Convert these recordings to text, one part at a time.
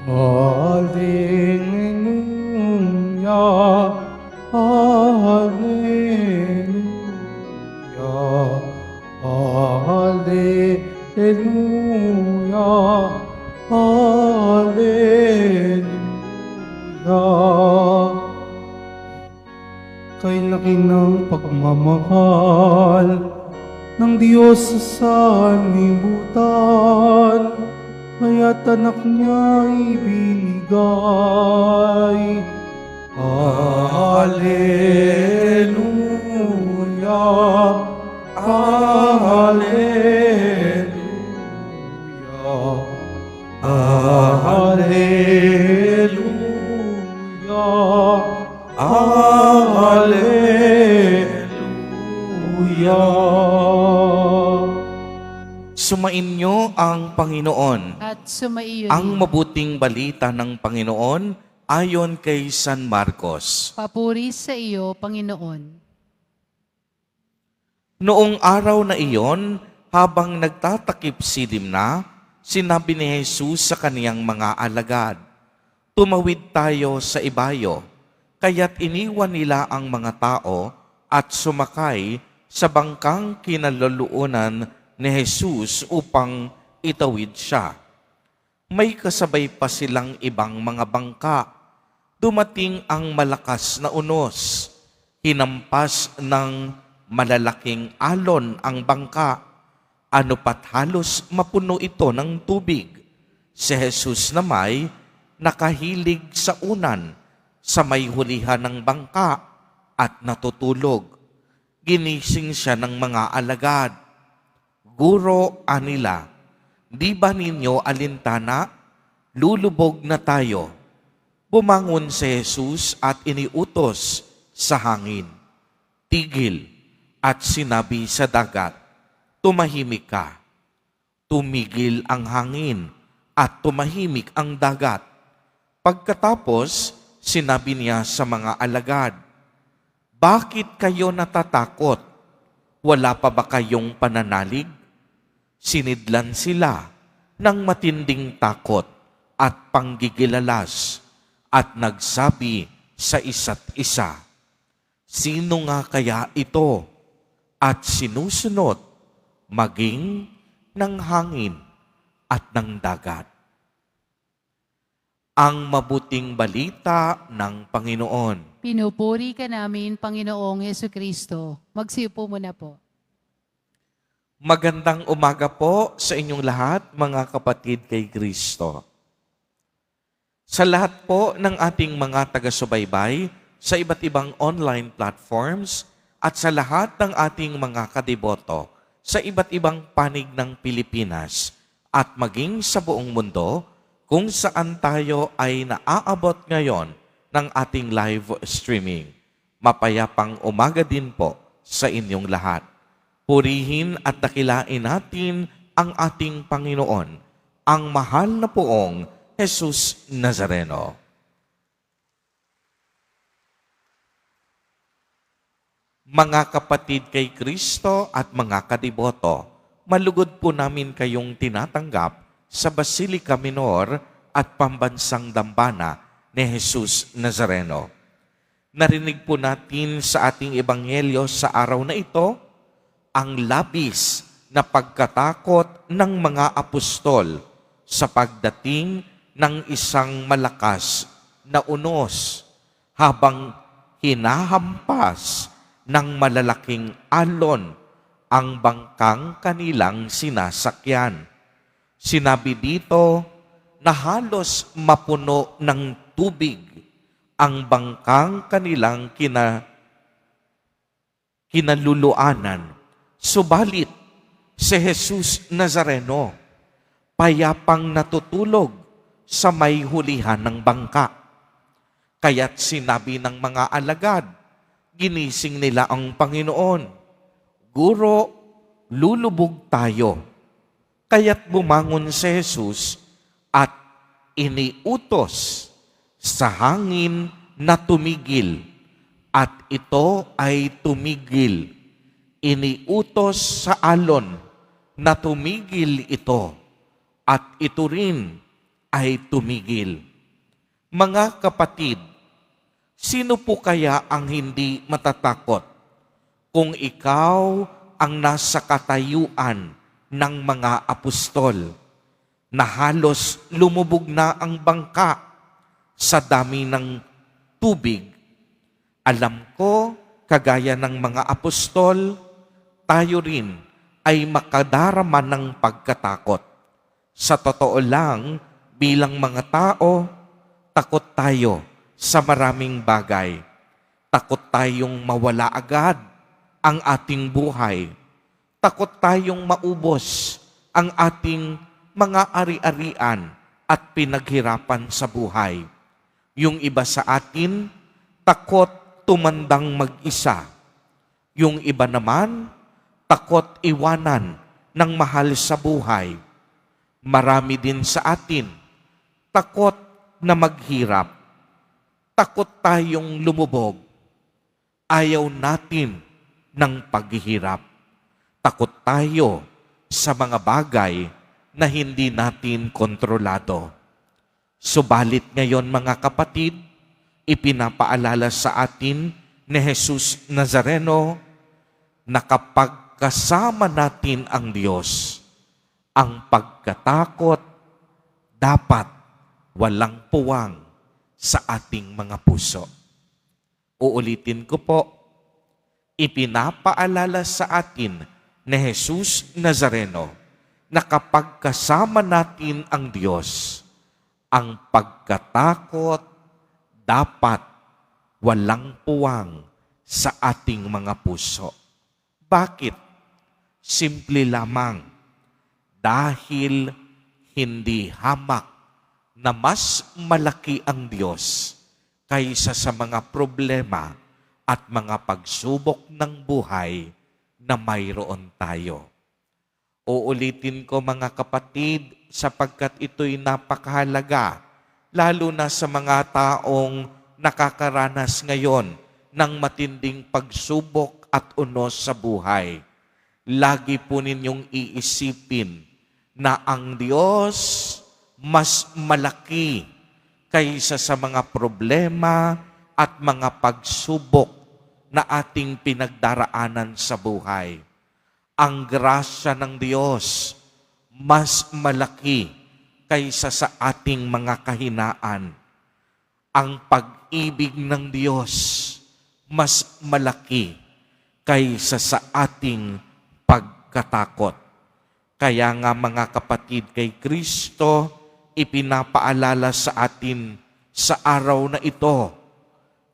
Hallelujah, Hallelujah, Hallelujah, Hallelujah. Kay laki ng pagmamahal ng Diyos sa sanlibutan, kaya't anak niya ibinigay. Hallelujah, Hallelujah, Hallelujah, Hallelujah. Sumainyo ang Panginoon. At sumaiyo Ang din. mabuting balita ng Panginoon ayon kay San Marcos. Papuri sa iyo, Panginoon. Noong araw na iyon, habang nagtatakip silim na, sinabi ni Jesus sa kaniyang mga alagad, "Tumawid tayo sa ibayo." Kaya't iniwan nila ang mga tao at sumakay sa bangkang kinaluluunan ni Jesus upang itawid siya. May kasabay pa silang ibang mga bangka. Dumating ang malakas na unos. Hinampas ng malalaking alon ang bangka. Ano pat halos mapuno ito ng tubig. Si Jesus na may nakahilig sa unan sa may hulihan ng bangka at natutulog. Ginising siya ng mga alagad. "Guro," anila, "di ba ninyo alintana? Lulubog na tayo." Bumangon si Jesus at iniutos sa hangin, "Tigil," at sinabi sa dagat, "Tumahimik ka." Tumigil ang hangin at tumahimik ang dagat. Pagkatapos, sinabi niya sa mga alagad, "Bakit kayo natatakot? Wala pa ba kayong pananalig?" Sinidlan sila ng matinding takot at panggigilalas at nagsabi sa isa't isa, "Sino nga kaya ito?" At sinusunod maging ng hangin at ng dagat. Ang mabuting balita ng Panginoon. Pinupuri ka namin, Panginoong Hesukristo. Magsiupo muna po. Magandang umaga po sa inyong lahat, mga kapatid kay Kristo. Sa lahat po ng ating mga taga-subaybay sa iba't ibang online platforms at sa lahat ng ating mga kadiboto sa iba't ibang panig ng Pilipinas at maging sa buong mundo kung saan tayo ay naaabot ngayon ng ating live streaming. Mapayapang umaga din po sa inyong lahat. Purihin at dakilain natin ang ating Panginoon, ang mahal na poong Jesus Nazareno. Mga kapatid kay Kristo at mga kadiboto, malugod po namin kayong tinatanggap sa Basilica Minor at Pambansang Dambana ni Jesus Nazareno. Narinig po natin sa ating ebanghelyo sa araw na ito ang labis na pagkatakot ng mga apostol sa pagdating ng isang malakas na unos habang hinahampas ng malalaking alon ang bangkang kanilang sinasakyan. Sinabi dito na halos mapuno ng tubig ang bangkang kanilang kinaluluanan. Subalit, si Jesus Nazareno, payapang natutulog sa may hulihan ng bangka. Kaya't sinabi ng mga alagad, ginising nila ang Panginoon, "Guro, lulubog tayo." Kaya't bumangon si Jesus at iniutos sa hangin na tumigil, at ito ay tumigil. Iniutos sa alon na tumigil ito, at ito rin ay tumigil. Mga kapatid, sino po kaya ang hindi matatakot kung ikaw ang nasa katayuan ng mga apostol na halos lumubog na ang bangka sa dami ng tubig? Alam ko, kagaya ng mga apostol, tayo rin ay makadarama ng pagkatakot. Sa totoo lang, bilang mga tao, takot tayo sa maraming bagay. Takot tayong mawala agad ang ating buhay. Takot tayong maubos ang ating mga ari-arian at pinaghirapan sa buhay. Yung iba sa atin, takot tumandang mag-isa. Yung iba naman, takot iwanan ng mahal sa buhay. Marami din sa atin, takot na maghirap. Takot tayong lumubog. Ayaw natin ng paghihirap. Takot tayo sa mga bagay na hindi natin kontrolado. Subalit ngayon mga kapatid, ipinapaalala sa atin ni Jesus Nazareno na kapag kasama natin ang Diyos, ang pagkatakot dapat walang puwang sa ating mga puso. Uulitin ko po, ipinapaalala sa atin ni Jesus Nazareno na kapag kasama natin ang Diyos, ang pagkatakot dapat walang puwang sa ating mga puso. Bakit? Simple lamang, dahil hindi hamak na mas malaki ang Diyos kaysa sa mga problema at mga pagsubok ng buhay na mayroon tayo. Uulitin ko mga kapatid, sapagkat ito'y napakahalaga, lalo na sa mga taong nakakaranas ngayon ng matinding pagsubok at unos sa buhay. Lagi po ninyong iisipin na ang Diyos mas malaki kaysa sa mga problema at mga pagsubok na ating pinagdaraanan sa buhay. Ang grasya ng Diyos mas malaki kaysa sa ating mga kahinaan. Ang pag-ibig ng Diyos mas malaki kaysa sa ating pagkatakot. Kaya nga mga kapatid, kay Kristo, ipinapaalala sa atin sa araw na ito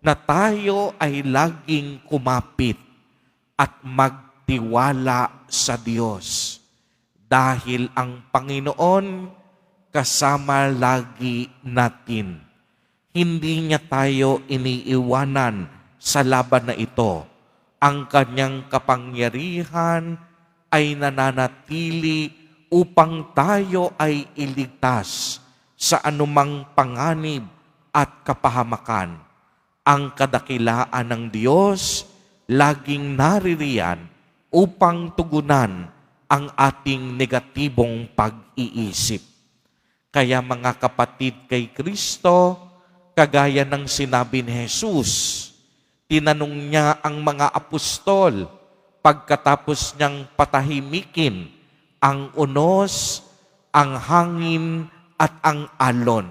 na tayo ay laging kumapit at magtiwala sa Diyos. Dahil ang Panginoon kasama lagi natin. Hindi niya tayo iniiwanan sa laban na ito. Ang kanyang kapangyarihan ay nananatili upang tayo ay iligtas sa anumang panganib at kapahamakan. Ang kadakilaan ng Diyos laging naririyan upang tugunan ang ating negatibong pag-iisip. Kaya mga kapatid, kay Kristo, kagaya ng sinabi ni Jesus, tinanong niya ang mga apostol pagkatapos niyang patahimikin ang unos, ang hangin at ang alon.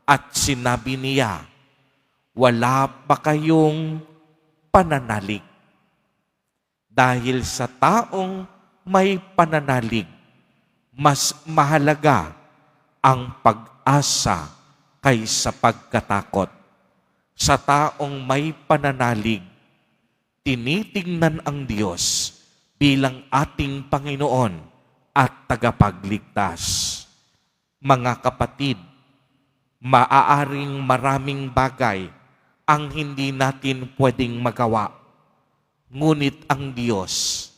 At sinabi niya, wala ba kayong pananalig? Dahil sa taong may pananalig, mas mahalaga ang pag-asa kaysa pagkatakot. Sa taong may pananalig, tinitingnan ang Diyos bilang ating Panginoon at tagapagligtas. Mga kapatid, maaaring maraming bagay ang hindi natin pwedeng magawa. Ngunit ang Diyos,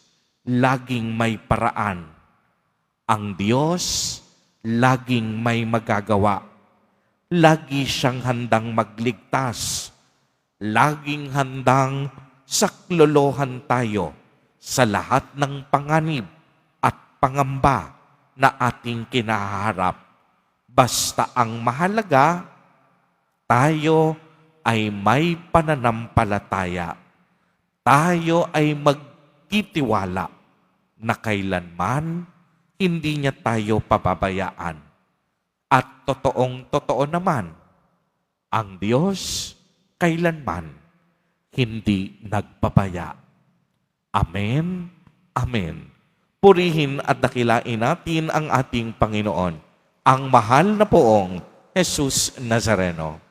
laging may paraan. Ang Diyos, laging may magagawa. Lagi siyang handang magligtas. Laging handang saklolohan tayo sa lahat ng panganib at pangamba na ating kinaharap. Basta ang mahalaga, tayo ay may pananampalataya. Tayo ay magtitiwala na kailanman hindi niya tayo pababayaan. At totoo naman, ang Diyos kailanman hindi nagpapaya. Amen. Amen. Purihin at dakilain natin ang ating Panginoon, ang mahal na poong Jesus Nazareno.